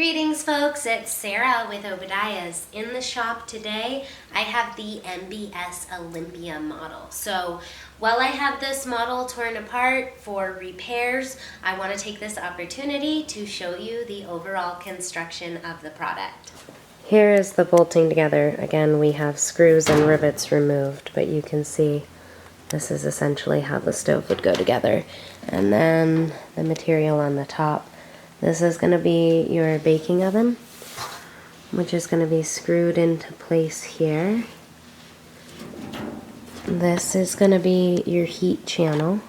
Greetings folks, it's Sarah with Obadiah's. In the shop today, I have the MBS Olympia model. So while I have this model torn apart for repairs, I want to take this opportunity to show you the overall construction of the product. Here is the bolting together. Again, we have screws and rivets removed, but you can see this is essentially how the stove would go together. And then the material on the top. This is going to be your baking oven, which is going to be screwed into place here. This is going to be your heat channel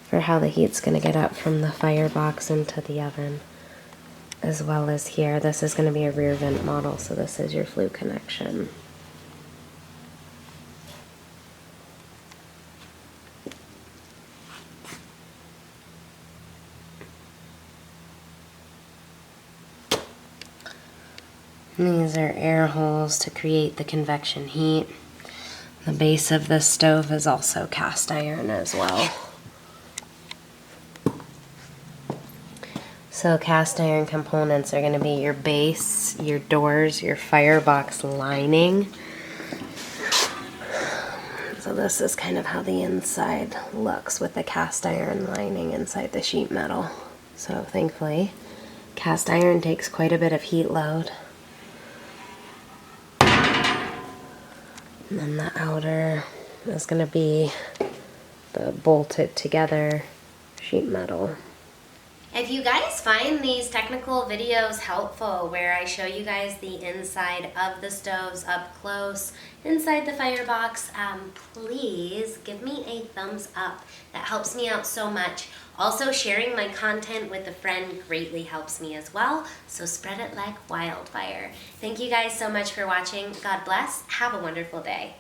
for how the heat's going to get up from the firebox into the oven, as well as here. This is going to be a rear vent model, so this is your flue connection. These are air holes to create the convection heat. The base of this stove is also cast iron as well. So cast iron components are going to be your base, your doors, your firebox lining. So this is kind of how the inside looks with the cast iron lining inside the sheet metal. So thankfully, cast iron takes quite a bit of heat load. And then the outer is going to be the bolted together sheet metal. If you guys find these technical videos helpful where I show you guys the inside of the stoves up close, inside the firebox, please give me a thumbs up. That helps me out so much. Also, sharing my content with a friend greatly helps me as well, so spread it like wildfire. Thank you guys so much for watching. God bless. Have a wonderful day.